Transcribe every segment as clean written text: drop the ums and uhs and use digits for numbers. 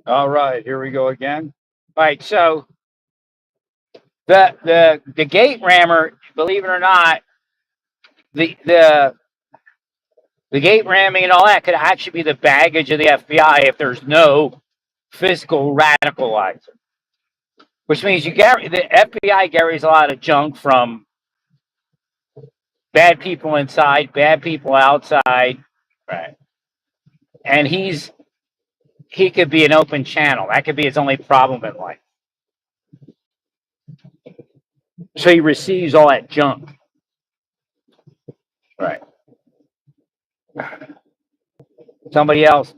All right, here we go again. All right, so the gate rammer, believe it or not, the the the gate ramming and all that could actually be the baggage of the FBI if there's no physical radicalizer. Which means the FBI carries a lot of junk from bad people inside, bad people outside, right? And he could be an open channel. That could be his only problem in life. So he receives all that junk, right? Somebody else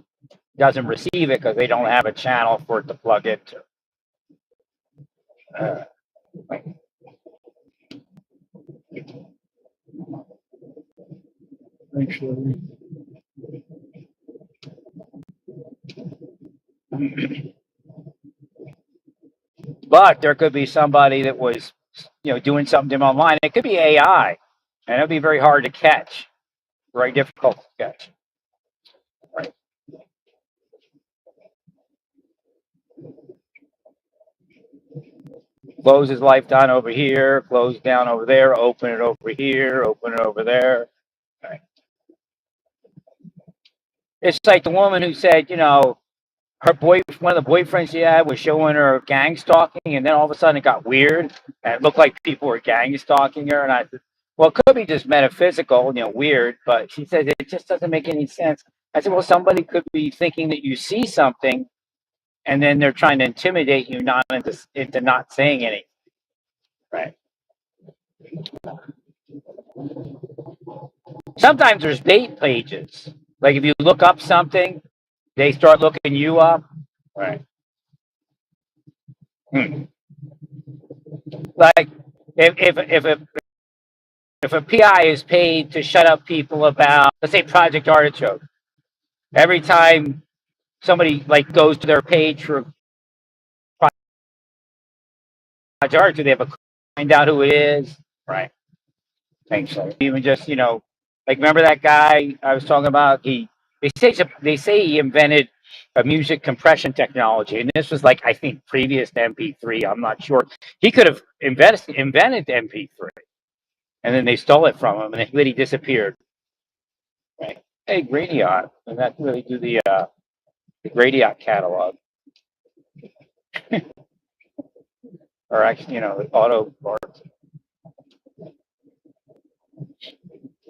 doesn't receive it because they don't have a channel for it to plug into. Uh, Actually, but there could be somebody that was, doing something online. It could be AI, and it'll be very hard to catch, very difficult to catch. Right. Close his life down over here, close down over there, open it over here, open it over there. Right. It's like the woman who said, one of the boyfriends she had was showing her gang stalking, and then all of a sudden it got weird, and it looked like people were gang stalking her. And I said, well, it could be just metaphysical, weird, but she said it just doesn't make any sense. I said, well, somebody could be thinking that you see something, and then they're trying to intimidate you not into not saying anything. Right. Sometimes there's bait pages. Like if you look up something, they start looking you up. Right. Hmm. Like if a PI is paid to shut up people about, let's say, Project Artichoke, every time somebody like goes to their page for Project Artichoke, they have a find out who it is. Right. Thanks. So. Even just like remember that guy I was talking about? They say he invented a music compression technology, and this was like I think previous to MP3. I'm not sure. He could have invented MP3, and then they stole it from him, and then he disappeared. Right. Hey, Gradiot, and that really do the Gradiot catalog, or actually, the auto parts.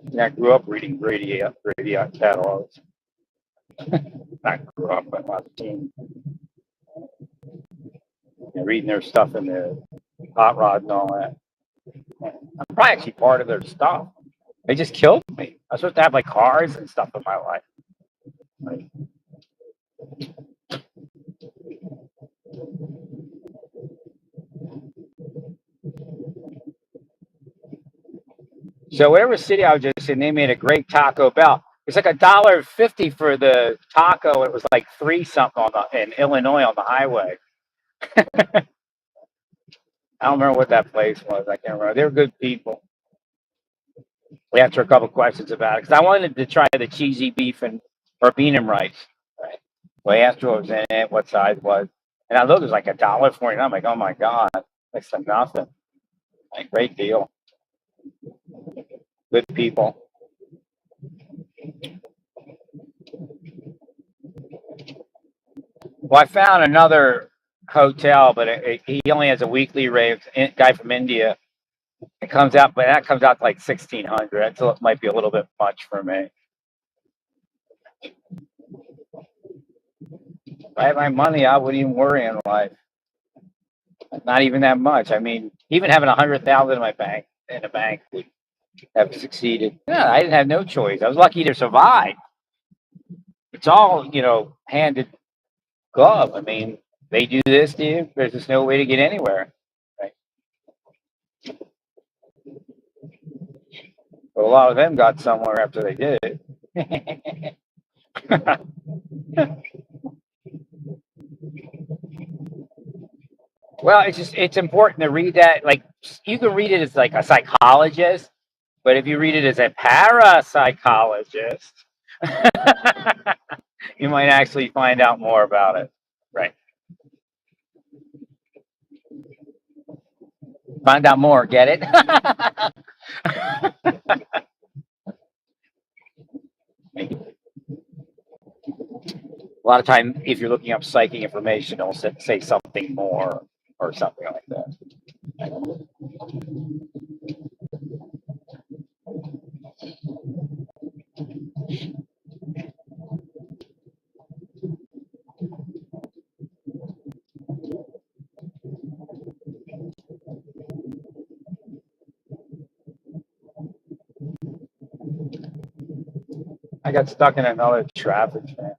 And I grew up reading Gradiot catalogs. Not grew up, but I was a teen. Reading their stuff in the hot rod and all that. I'm probably actually part of their stuff. They just killed me. I was supposed to have like cars and stuff in my life. Like, so whatever city I was just in, they made a great Taco Bell. It's like $1.50 for the taco. It was like three something in Illinois on the highway. I don't remember what that place was. I can't remember. They were good people. We answered a couple questions about it because I wanted to try the cheesy beef or bean and rice. Right. So I asked what was in it, what size it was, and I looked. It was like $1.49. I'm like, oh my god, next to nothing. Like, great deal. Good people. Well, I found another hotel, but he only has a weekly rate. Guy from India. It comes out, but that comes out to like 1,600. So it might be a little bit much for me. If I had my money, I wouldn't even worry in life. Not even that much. I mean, even having 100,000 in a bank would have succeeded. Yeah, I didn't have no choice. I was lucky to survive. It's all handed glove. I mean, they do this to you. There's just no way to get anywhere. Right? But a lot of them got somewhere after they did it. Well, it's important to read that. Like you can read it as like a psychologist, but if you read it as a parapsychologist, you might actually find out more about it. Right. Find out more. Get it? A lot of time, if you're looking up psychic information, it'll say something more or something like that. I got stuck in another traffic jam.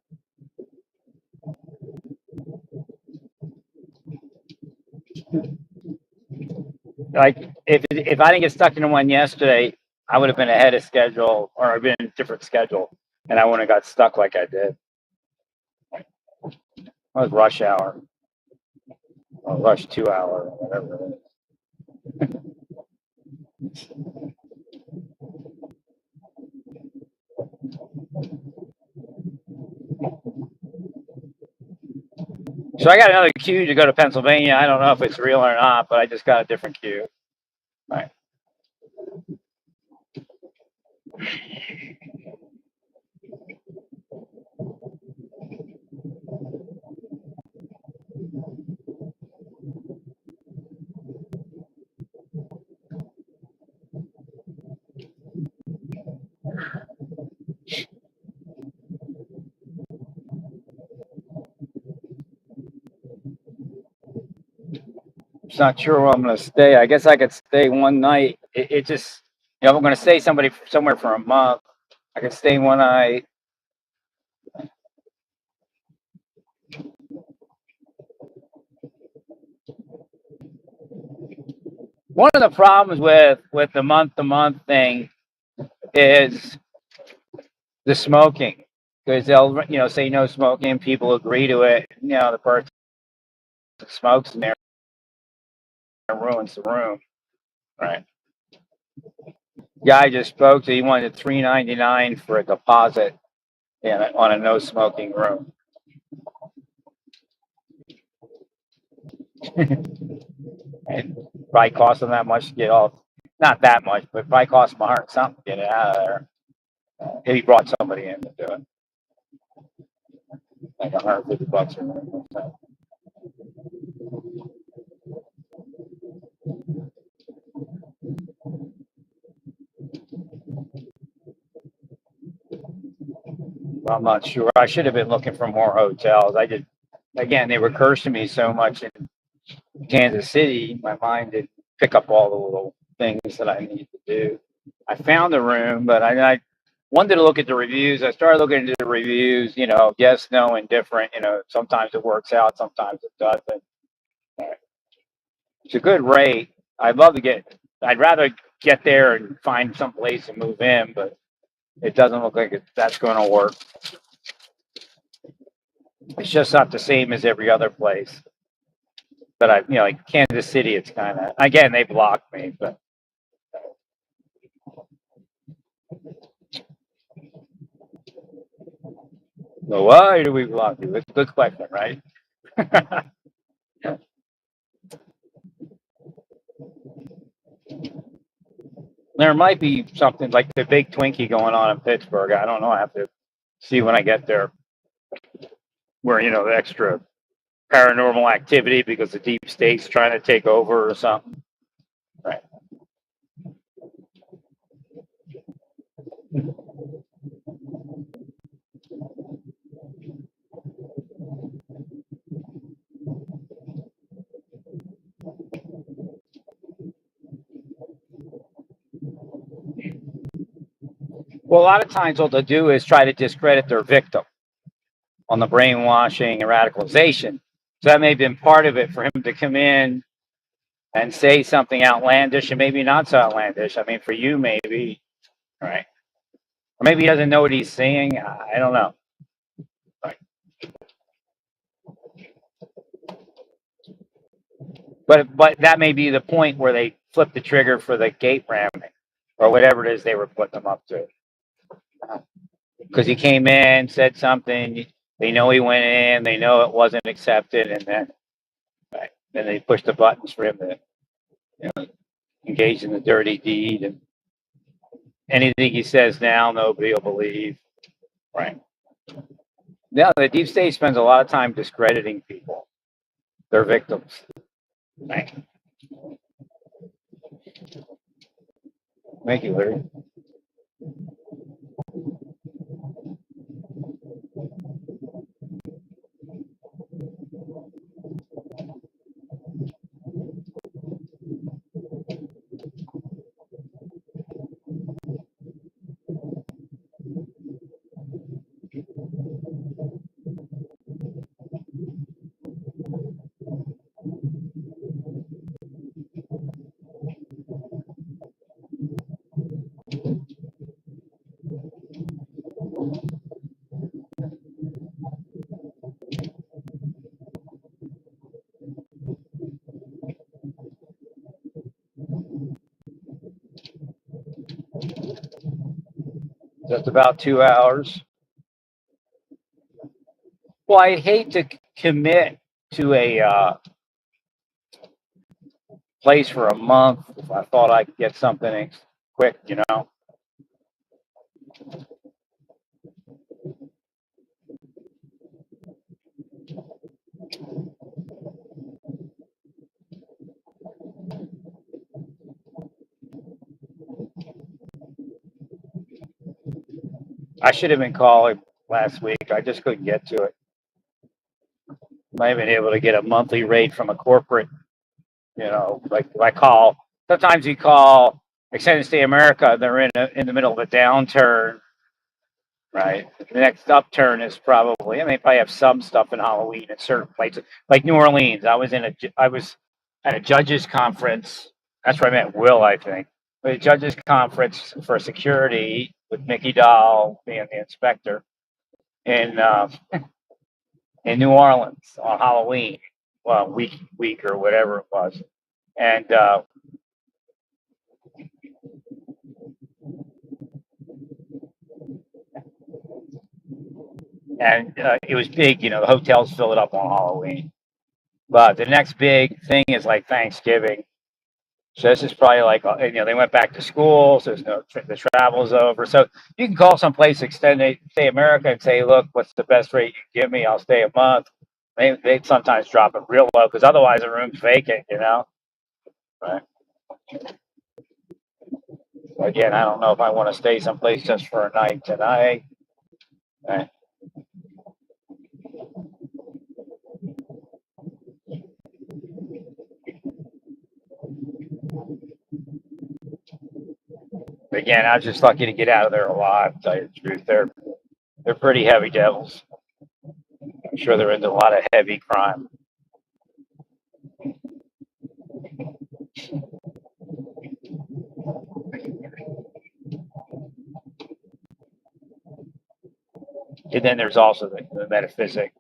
Like if I didn't get stuck in one yesterday, I would have been ahead of schedule or I've been in a different schedule, and I wouldn't have got stuck like I did. It was rush hour or rush 2 hour or whatever it is. So I got another queue to go to Pennsylvania. I don't know if it's real or not, but I just got a different queue. Right. Just not sure where I'm going to stay. I guess I could stay one night. It just, if I'm going to stay somewhere for a month, I could stay one night. One of the problems with the month-to-month thing is the smoking, because they'll say no smoking, people agree to it. The person smokes in there and ruins the room, right? Guy I just spoke to, he wanted $3.99 for a deposit on a no smoking room. And probably cost him that much to get off. Not that much, but probably cost him $100 something to get it out of there. If he brought somebody in to do it, like $150 or something. I'm not sure. I should have been looking for more hotels. Again, they were cursing me so much in Kansas City, my mind didn't pick up all the little things that I need to do. I found a room, but I wanted to look at the reviews. I started looking into the reviews, yes, no, indifferent. Sometimes it works out, sometimes it doesn't. It's a good rate. I'd rather get there and find some place and move in, but it doesn't look like that's going to work. It's just not the same as every other place. But like Kansas City, it's kind of, again, they blocked me, but. So why do we block you? It's a good question, right? There might be something like the big Twinkie going on in Pittsburgh. I don't know. I have to see when I get there where, the extra paranormal activity because the deep state's trying to take over or something. Right. Well, a lot of times what they'll do is try to discredit their victim on the brainwashing and radicalization. So that may have been part of it for him to come in and say something outlandish and maybe not so outlandish. I mean, for you, maybe, right? Or maybe he doesn't know what he's saying. I don't know. Right. But that may be the point where they flip the trigger for the gate ramming or whatever it is they were putting them up to. Because he came in, said something, they know he went in, they know it wasn't accepted, and then they push the buttons for him to engaged in the dirty deed, and anything he says now, nobody will believe. Right. Now, the deep state spends a lot of time discrediting people, their victims. Right. Thank you, Larry. Just about 2 hours. Well, I'd hate to commit to a place for a month if I thought I could get something quick, you know. I should have been calling last week. I just couldn't get to it. Might have been able to get a monthly rate from a corporate, you know, like I call. Sometimes you call Extended Stay America. They're in the middle of a downturn, right? The next upturn is probably. I mean, they probably have some stuff in Halloween in certain places, like New Orleans. I was at a judges conference. That's where I met Will, I think. But a judges conference for security with Mickey Dahl being the inspector in New Orleans on Halloween, well, week or whatever it was, and it was big. You know, the hotels fill it up on Halloween. But the next big thing is like Thanksgiving. So this is probably like, you know, they went back to school, so there's no the travel's over. So you can call someplace Extended Stay America and say, look, what's the best rate you can give me? I'll stay a month. They sometimes drop it real low because otherwise the room's vacant, you know. Right. Again, I don't know if I want to stay someplace just for a night tonight. Right. But again, I was just lucky to get out of there alive. To tell you the truth, they're pretty heavy devils. I'm sure they're into a lot of heavy crime. And then there's also the metaphysic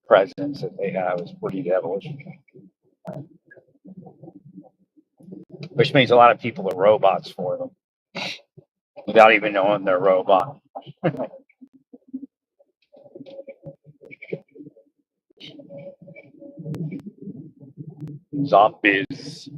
presence that they have is pretty devilish, which means a lot of people are robots for them without even knowing they're robot. Zombies.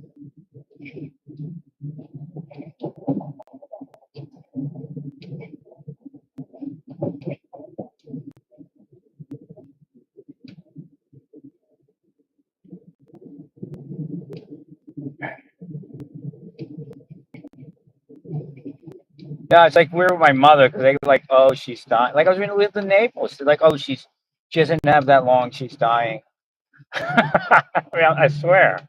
Yeah, it's like weird with my mother because they were like, "Oh, she's dying." Like I was going to live in Naples. They're like, "Oh, she doesn't have that long. She's dying." I mean, I swear.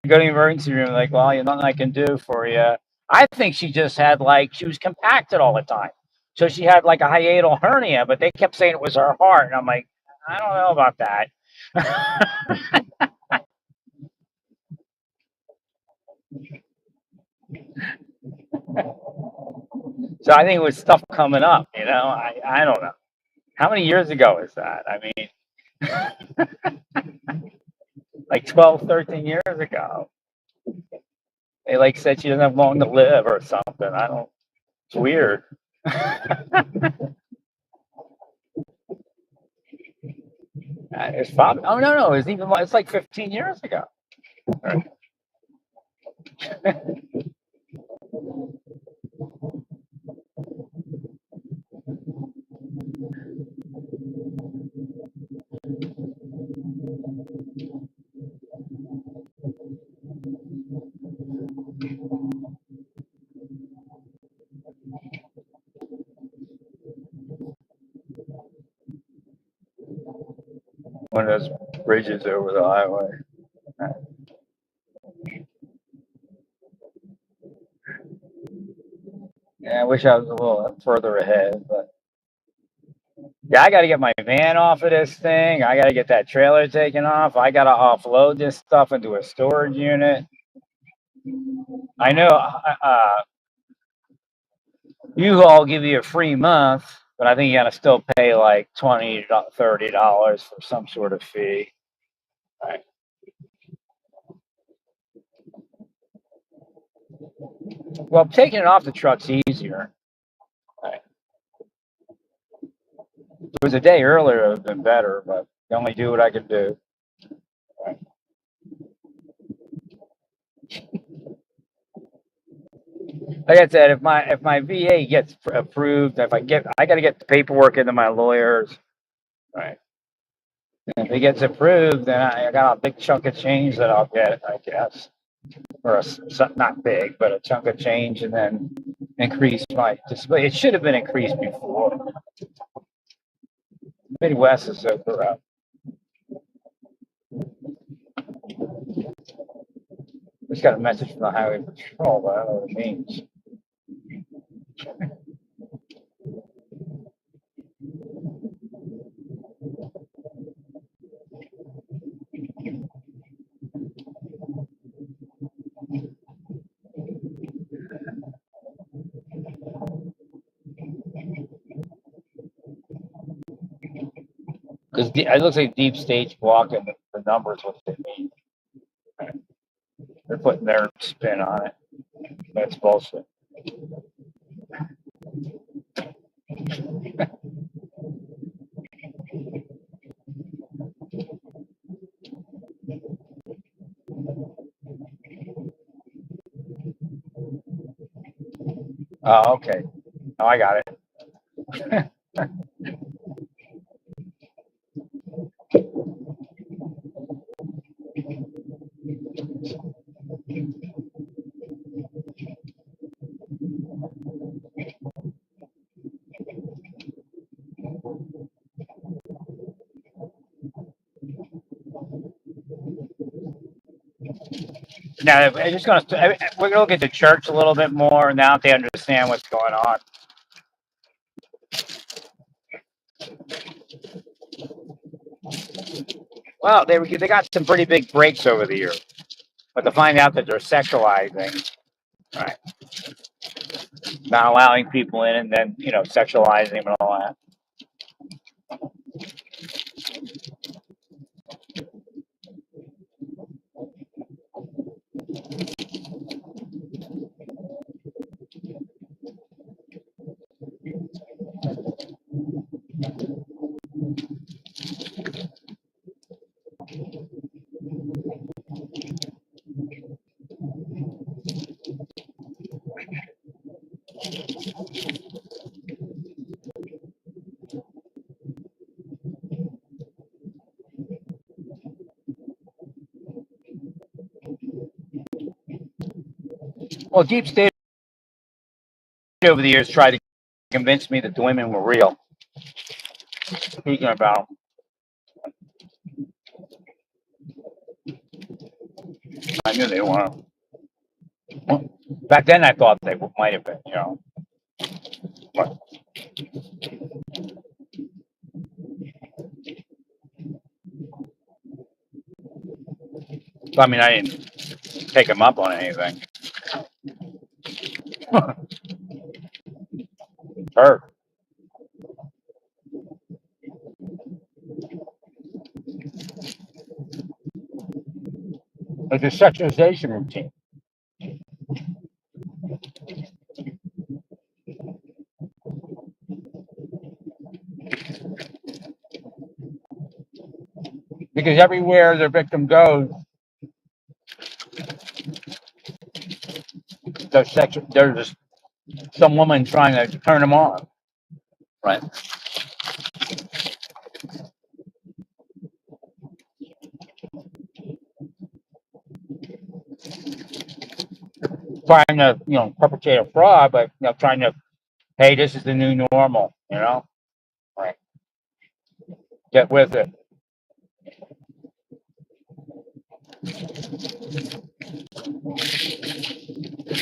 You go to the emergency room, like, well, there's nothing I can do for you. I think she just had like she was compacted all the time, so she had like a hiatal hernia. But they kept saying it was her heart, and I'm like, I don't know about that. So I think it was stuff coming up. You know, I don't know. How many years ago is that? I mean, like 12, 13 years ago. They like said she doesn't have long to live or something. I don't. It's weird. It's probably. Oh no, no. It's even. It's like 15 years ago. One of those bridges over the highway. Yeah, I wish I was a little further ahead, but yeah, I got to get my van off of this thing. I got to get that trailer taken off. I got to offload this stuff into a storage unit. I know U-Haul give you a free month, but I think you got to still pay like $20 to $30 for some sort of fee. Right. Well, taking it off the truck's easier. Right. If it was a day earlier, it would have been better, but I only do what I can do. Right. Like I said, if my VA gets approved, I got to get the paperwork into my lawyers. Right. And if it gets approved, then I got a big chunk of change that I'll get, I guess, or not big, but a chunk of change, and then increase my disability. It should have been increased before. Midwest is so corrupt. Just got a message from the Highway Patrol, but I don't know what it means. Because it looks like Deep State's blocking the numbers, what they mean. They're putting their spin on it. That's bullshit. Oh, okay. Oh, I got it. Now, we're gonna look at the church a little bit more now that they understand what's going on. Well, they got some pretty big breaks over the years, but to find out that they're sexualizing, right, not allowing people in, and then sexualizing them and all that. Well, Deep State over the years tried to convince me that the women were real. Speaking about, I knew they weren't. Back then, I thought they might have been, But, I mean, I didn't take them up on anything. Her. It's a sexualization routine. Because everywhere their victim goes, There's just some woman trying to turn them on. Right. Trying to, perpetrate a fraud, but, trying to, hey, this is the new normal, Right. Get with it.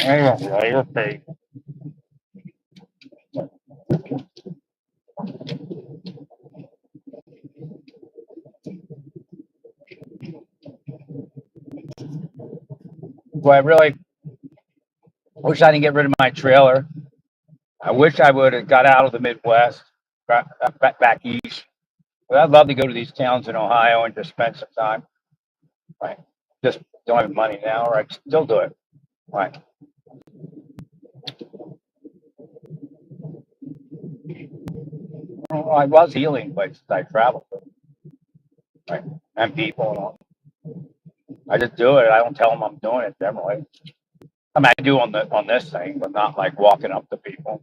Anyway, you're paid. Well, I really wish I didn't get rid of my trailer. I wish I would have got out of the Midwest, back east. But I'd love to go to these towns in Ohio and just spend some time. Right. Just don't have money now, or I'd still do it. Right. Well, I was healing places I traveled to, right? And people and all. I just do it. I don't tell them I'm doing it generally. I mean, I do on this thing, but not like walking up to people.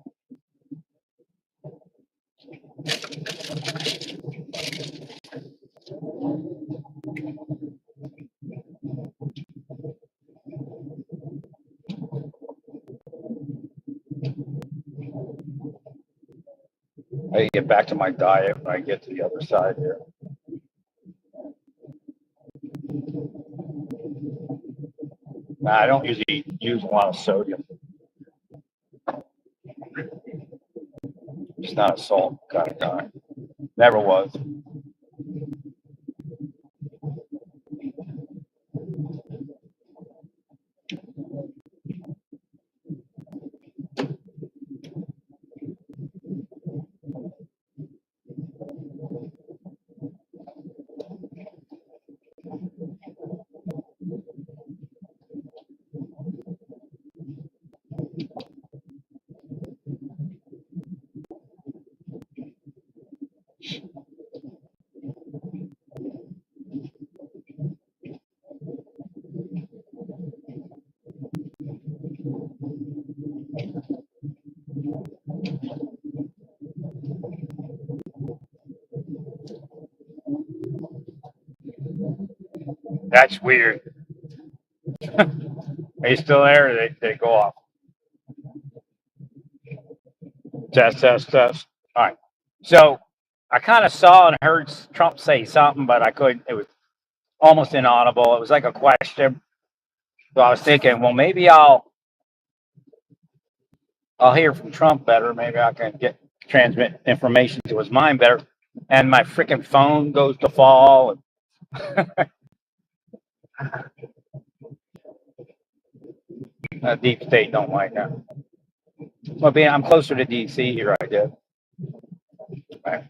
I get back to my diet when I get to the other side here. I don't usually use a lot of sodium. Just not a salt kind of guy. Never was. That's weird. Are you still there? Or they go off. Test, test, test. All right. So I kind of saw and heard Trump say something, but I couldn't. It was almost inaudible. It was like a question. So I was thinking, well, maybe I'll hear from Trump better. Maybe I can transmit information to his mind better. And my freaking phone goes to fall. Deep state don't like that. Well, I'm closer to DC here, I guess. Right.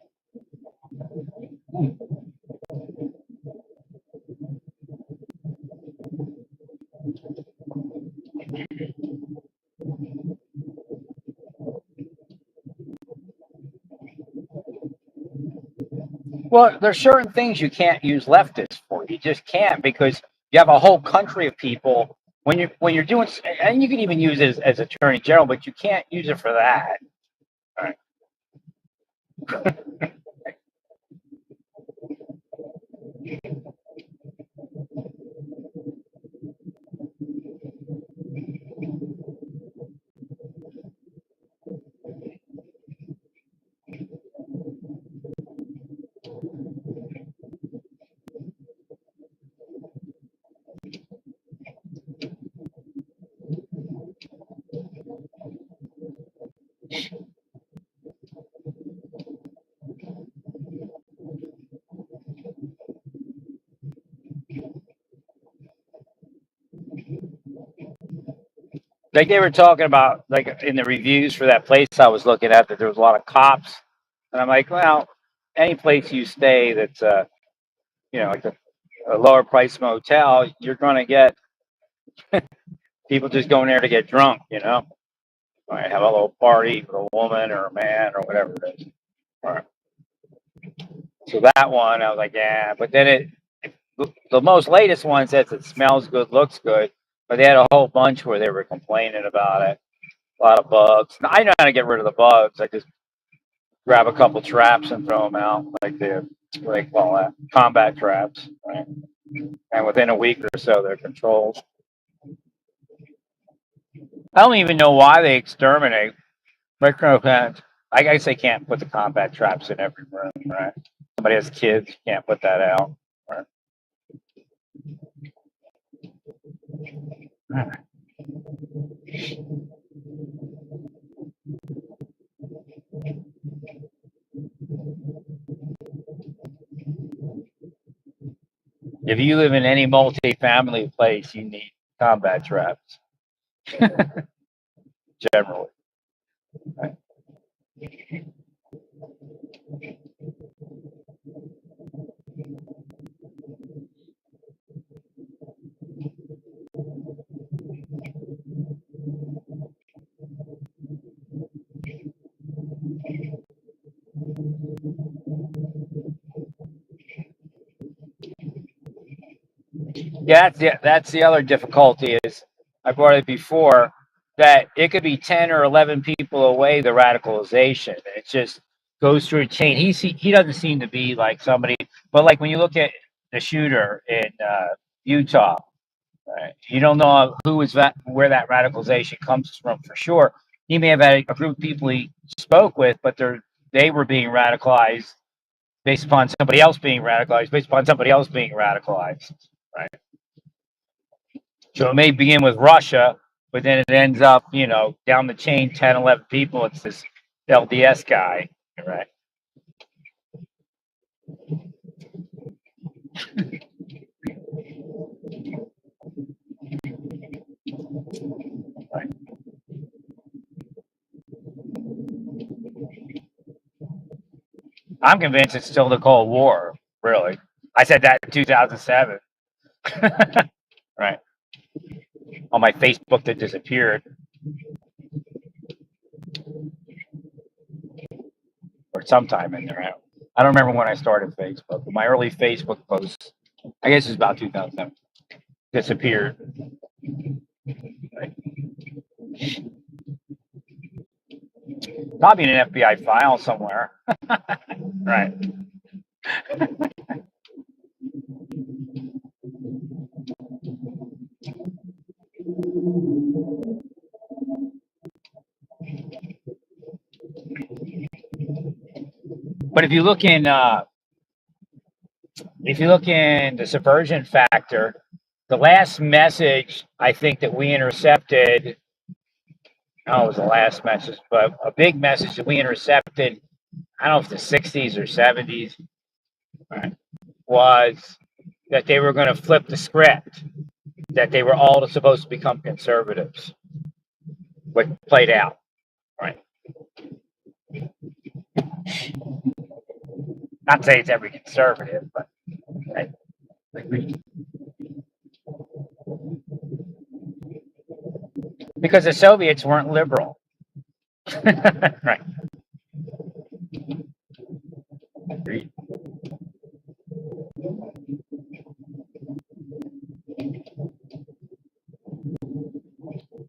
Well, there's certain things you can't use leftists for. You just can't, because you have a whole country of people when you're doing, and you can even use it as attorney general, but you can't use it for that. All right. Like they were talking about, like in the reviews for that place I was looking at, that there was a lot of cops, and I'm like, well, any place you stay that's like a lower price motel, you're going to get people just going there to get drunk, All right, have a little party with a woman or a man or whatever it is. All right. So that one, I was like, yeah. But then the most latest one says it smells good, looks good. but they had a whole bunch where they were complaining about it. A lot of bugs. I know how to get rid of the bugs. I just grab a couple traps and throw them out, like the what they call that, combat traps, right? And within a week or so, they're controlled. I don't even know why they exterminate micropens. I guess they can't put the combat traps in every room, right? Somebody has kids, can't put that out. Right? If you live in any multi-family place, you need combat traps, generally. Right? Yeah, that's the other difficulty is I brought it before that it could be 10 or 11 people away the radicalization. It just goes through a chain. He doesn't seem to be like somebody, but like when you look at the shooter in Utah, right, you don't know who is that where that radicalization comes from for sure. He may have had a group of people he spoke with, but they were being radicalized based upon somebody else being radicalized, based upon somebody else being radicalized. Right. So it may begin with Russia, but then it ends up, down the chain, 10, 11 people. It's this LDS guy, right? Right. I'm convinced it's still the Cold War, really. I said that in 2007. Right. On my Facebook that disappeared, or sometime in there. I don't remember when I started Facebook, but my early Facebook posts, I guess it's about 2007, disappeared. Right. Probably in an FBI file somewhere. Right. But if you look in the subversion factor, the last message I think that we intercepted, oh, it was the last message, but a big message that we intercepted, I don't know if the 60s or 70s, right, was that they were going to flip the script, that they were all supposed to become conservatives, what played out, right? Not to say it's every conservative, but right? Because the Soviets weren't liberal. Right. Agreed.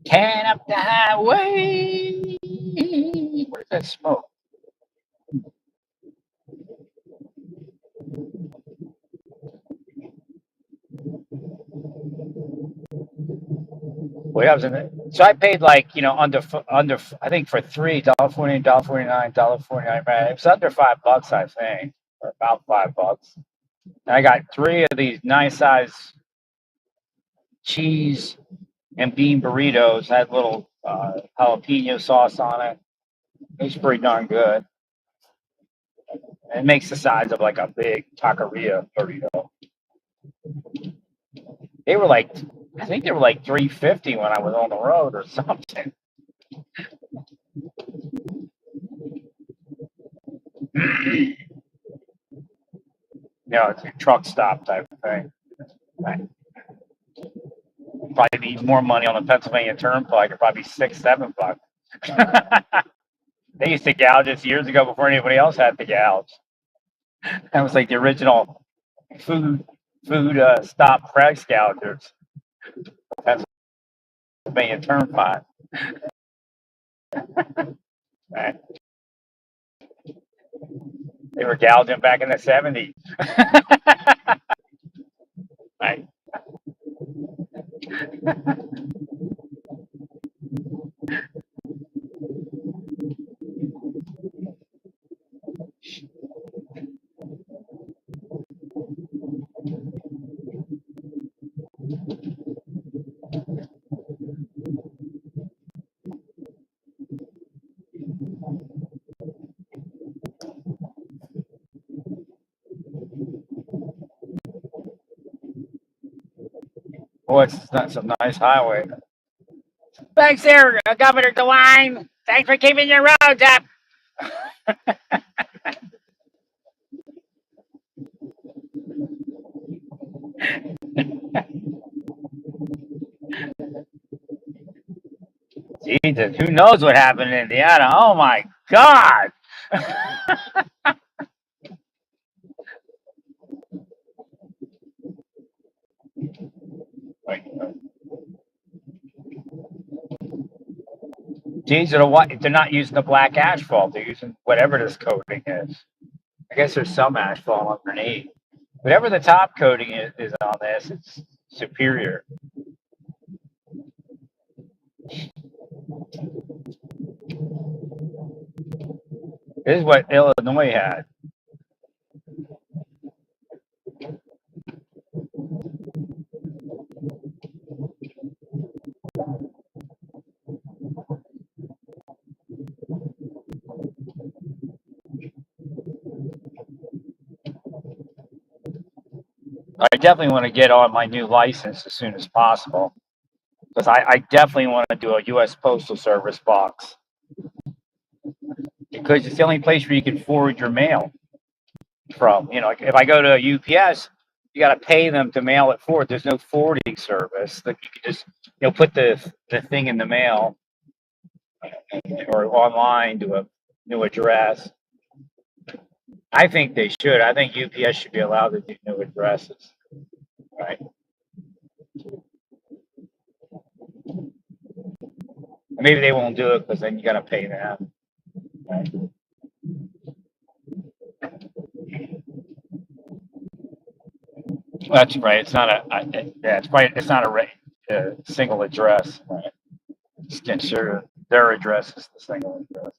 Can up the highway. What is that smoke? Well, I was in it. So I paid like under I think for three $1.49, $1.49, $1.49. Right? It was under $5, I think, or about $5. And I got three of these nice size cheese and bean burritos. Had little jalapeno sauce on it. It was pretty darn good. It makes the size of like a big taqueria burrito. They were like, I think they were like 350 when I was on the road or something. It's a truck stop type of thing. Right. Probably need more money on the Pennsylvania Turnpike. It'd probably be $6, $7. They used to gouge us years ago before anybody else had to gouge. That was like the original food stop price gougers. Pennsylvania Turnpike. Right? They were gouging back in the 70s. Right? Boy, it's not some nice highway. Thanks there, Governor DeWine. Thanks for keeping your roads up. Jesus, who knows what happened in Indiana? Oh my God. Geez, they're not using the black asphalt. They're using whatever this coating is. I guess there's some asphalt underneath. Whatever the top coating is on this, it's superior. This is what Illinois had. I definitely want to get on my new license as soon as possible because I definitely want to do a U.S. Postal Service box because it's the only place where you can forward your mail from. You know, like if I go to a UPS, you got to pay them to mail it forward. There's no forwarding service that you can just put the thing in the mail or online to a new address. I think they should. I think UPS should be allowed to do new addresses. Right. Maybe they won't do it because then you got to pay them. Right. That's right. It's not it's not a single address. Right. Just consider their address is the single address.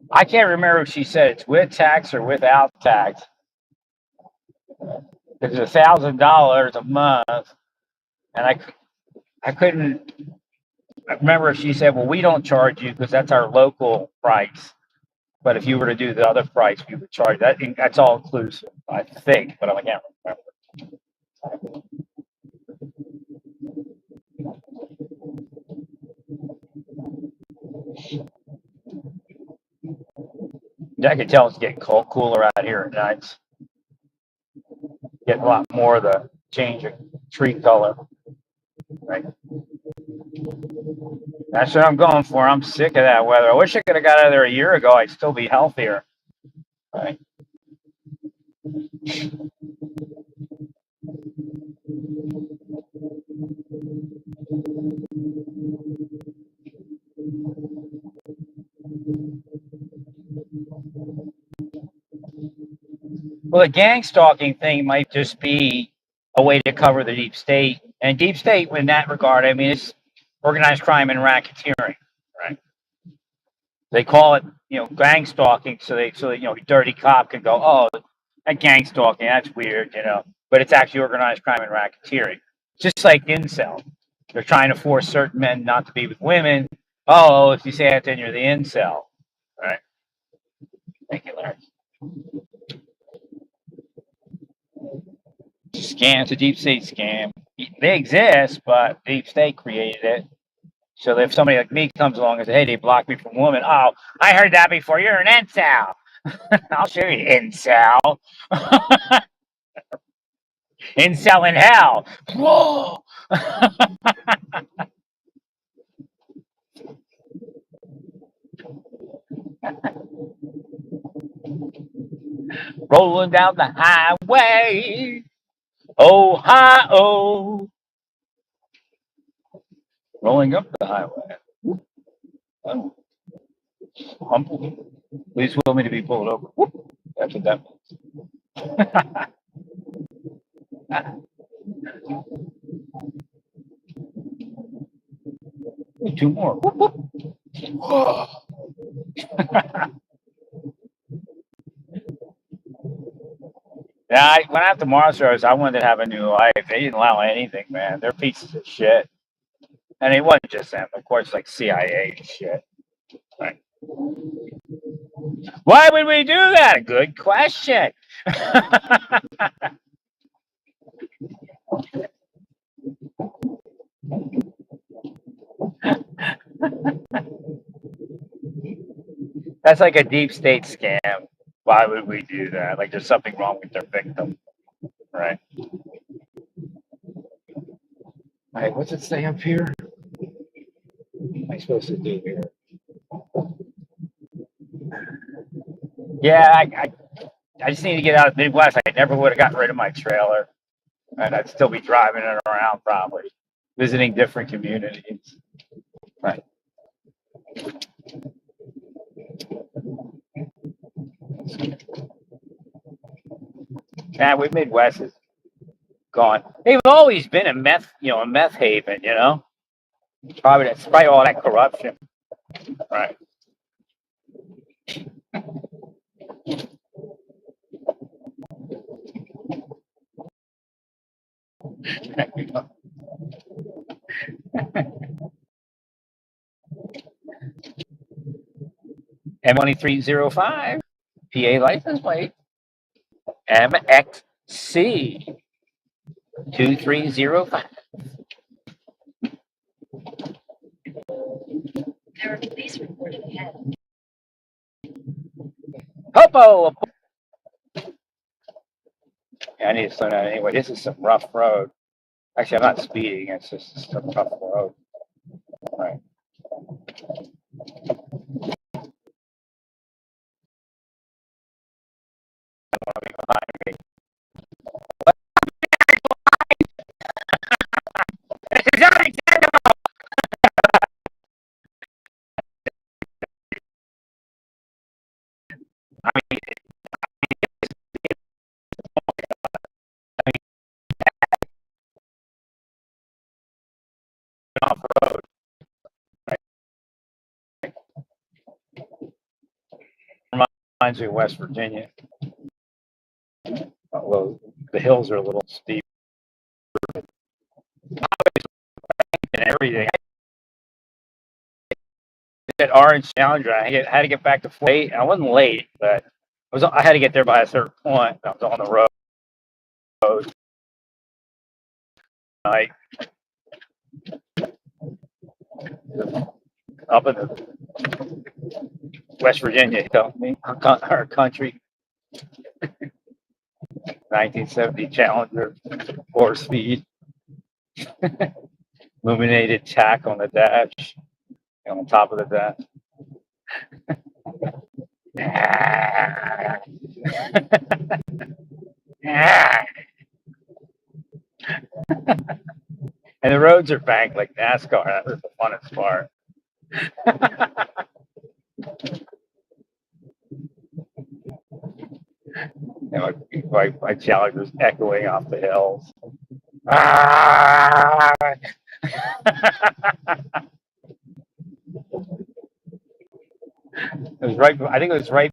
I can't remember if she said it's with tax or without tax. It's $1,000 a month, and I couldn't. I remember if she said, "Well, we don't charge you because that's our local price." But if you were to do the other price, we would charge that. That's all inclusive, I think, but I can't remember. I can tell it's getting cooler out here at nights. Getting a lot more of the change of tree color. Right. That's what I'm going for. I'm sick of that weather. I wish I could have got out of there a year ago. I'd still be healthier. Right. Well, the gang stalking thing might just be a way to cover the deep state. And deep state, in that regard, I mean, it's organized crime and racketeering, right? They call it, gang stalking, so a dirty cop can go, oh, that gang stalking, that's weird, but it's actually organized crime and racketeering. Just like incel, they're trying to force certain men not to be with women. Oh, if you say that, then you're the incel, right? Thank you, Larry. Scam, it's a deep state scam. They exist, but deep state created it. So if somebody like me comes along and says, "Hey, they blocked me from women," oh, I heard that before. You're an incel. I'll show you, incel. in selling hell. Whoa. Rolling down the highway, Ohio. Rolling up the highway. Oh, humble. Please will me to be pulled over. Whoop. That's what that means. Two more. Whoop, whoop. Yeah, when I went to Mars Stars, I wanted to have a new life. They didn't allow anything, man. They're pieces of shit. And it wasn't just them, of course, like CIA and shit. Right. Why would we do that? Good question. That's like a deep state scam. Why would we do that? Like there's something wrong with their victim, right? All right, what's it say up here? What am I supposed to do here? Yeah, I just need to get out of the Midwest. I never would have gotten rid of my trailer, and I'd still be driving it around probably, visiting different communities. Right. Yeah, we Midwest is gone. They've always been a meth, a meth haven. Probably that's probably all that corruption. Right. M2305, PA license plate, MXC 2305. There are police reported ahead. Hopo! Yeah, I need to slow down anyway. This is some rough road. Actually, I'm not speeding. It's just some rough road. Right. Behind me. This is unacceptable. I mean, off the road. Reminds me of West Virginia. Although the hills are a little steep and everything. That orange Challenger, I had to get back to Fort. I wasn't late, but I had to get there by a certain point. I was on the road. I up in the West Virginia, our country. 1970 Challenger, 4-speed, illuminated tack on the dash, on top of the dash. And the roads are banked like NASCAR. That was the funnest part. And my Challenger's echoing off the hills. It was right. I think it was right.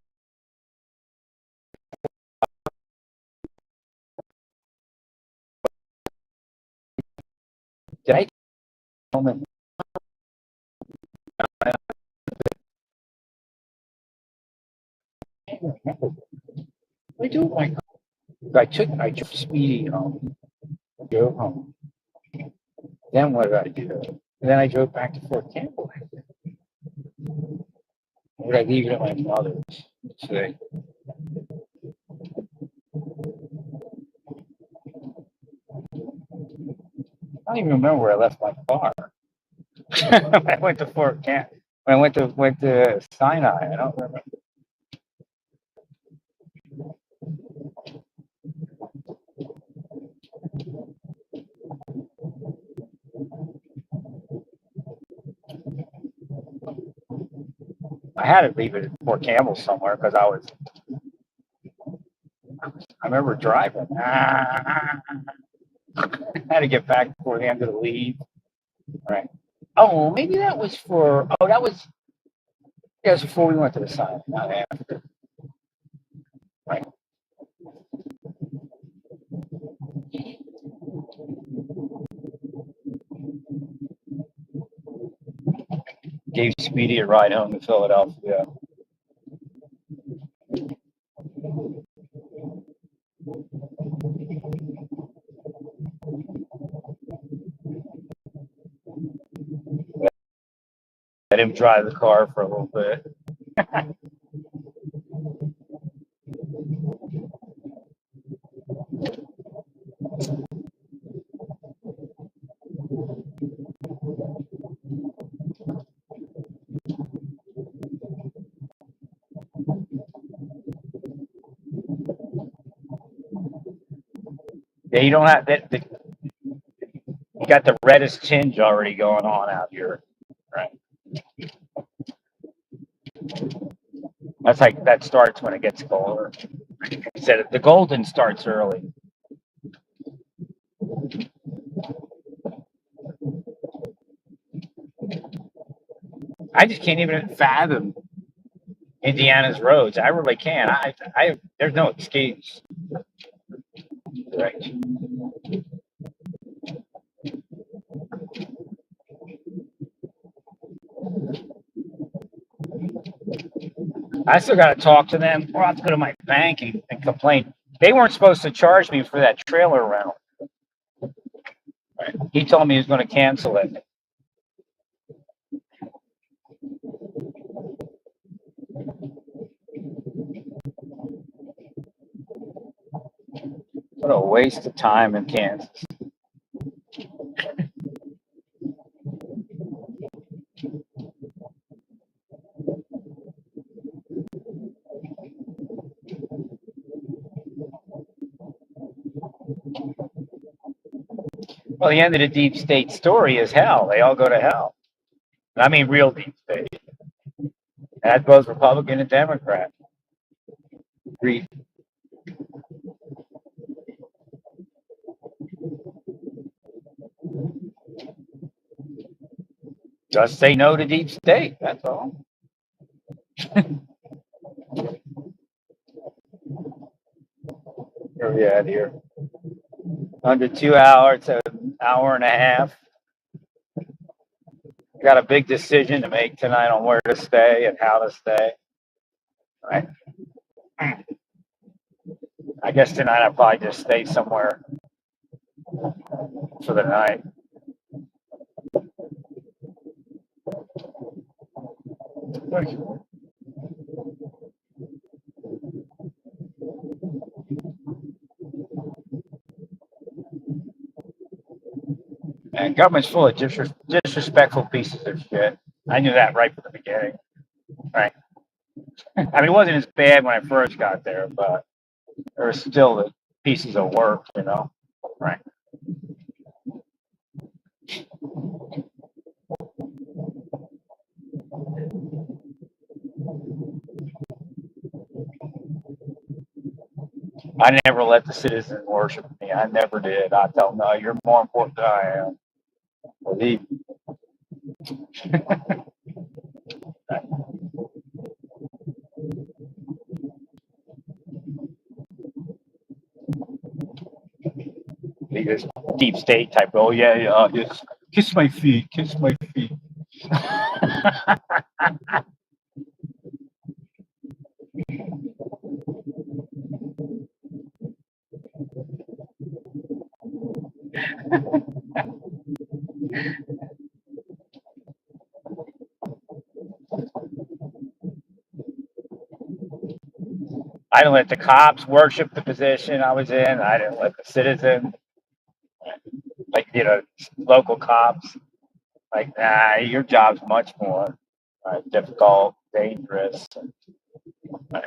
Did I tell them? I do. I took Speedy home. Drove home. Then what did I do? And then I drove back to Fort Campbell. Or did I leave it at my mother's? Today. don't even remember where I left my car. I went to Fort Camp. I went to Sinai. I don't remember. I had to leave it at Fort Campbell somewhere because I remember driving. I had to get back before the end of the leave. Right. Oh, maybe that was for. Oh, that was. Yeah, it was before we went to the Sinai, not after. Right. Gave Speedy a ride home to Philadelphia. Let him drive the car for a little bit. Yeah, you don't have that. You got the reddest tinge already going on out here, right? That's like that starts when it gets colder. Said the golden starts early. I just can't even fathom Indiana's roads. I really can't. There's no excuse. Right. I still got to talk to them, or I have to go to my bank and complain. They weren't supposed to charge me for that trailer rental. Right. He told me he was going to cancel it. What a waste of time in Kansas. Well, the end of the deep state story is hell. They all go to hell. I mean, real deep state. And that's both Republican and Democrat. Agreed. Just say no to deep state. That's all. Where are we at here? Under 2 hours, an hour and a half. Got a big decision to make tonight on where to stay and how to stay. Right. I guess tonight I'll probably just stay somewhere for the night. And government's full of disrespectful pieces of shit. I knew that right from the beginning. Right. I mean, it wasn't as bad when I first got there, but there were still the pieces of work, Right. I never let the citizens worship me. I never did. I tell them, no, you're more important than I am. Believe me. This deep state type. Oh yeah, just kiss my feet, kiss my feet. I didn't let the cops worship the position I was in. I didn't let the citizens. Like, local cops. Like, nah, your job's much more difficult, dangerous. Right.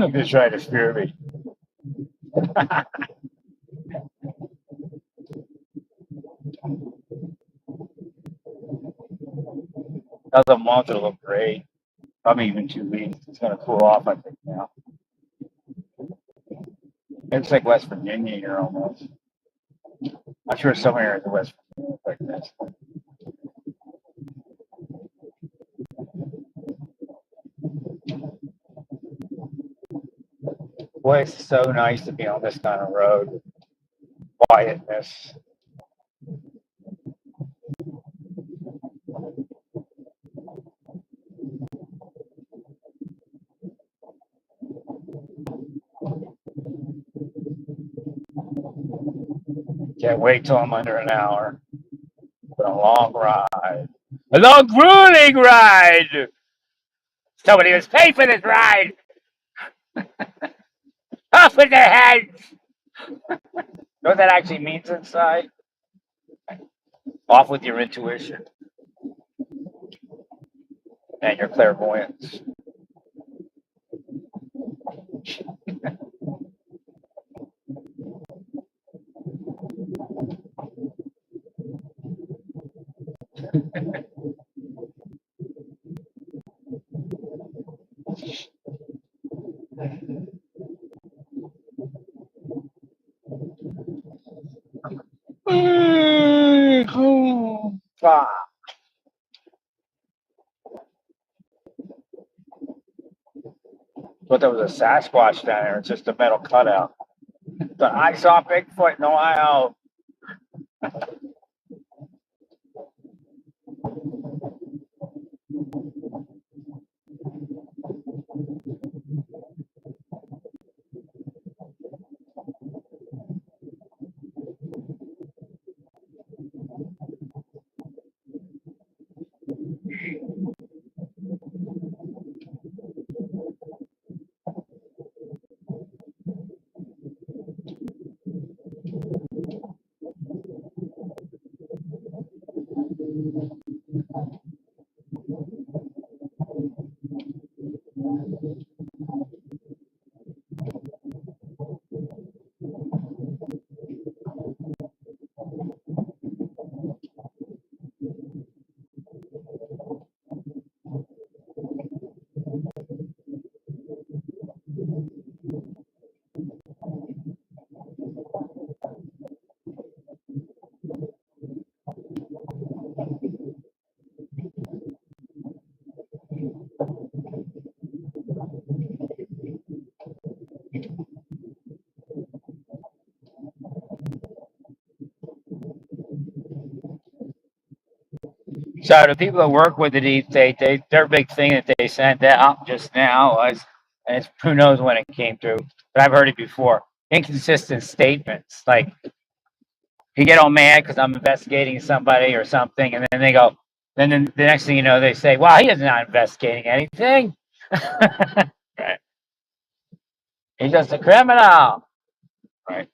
I'm just trying to steer me. Another month it'll look great. Probably even 2 weeks. It's gonna cool off, I think now. It's like West Virginia here almost. I'm sure somewhere in the West Virginia it's like this. Boy, it's so nice to be on this kind of road. Quietness. Can't wait till I'm under an hour. It's been a long ride. A long, grueling ride. Somebody was paid for this ride. Off with their heads. You know what that actually means inside? Off with your intuition and your clairvoyance. But there was a Sasquatch down there. It's just a metal cutout. But I saw Bigfoot in Ohio. So the people that work with the deep state, their big thing that they sent out just now was, and it's, who knows when it came through, but I've heard it before. Inconsistent statements, like you get all mad because I'm investigating somebody or something, and then they go, then the next thing you know, they say, "Well, he is not investigating anything. Right? He's just a criminal." Right?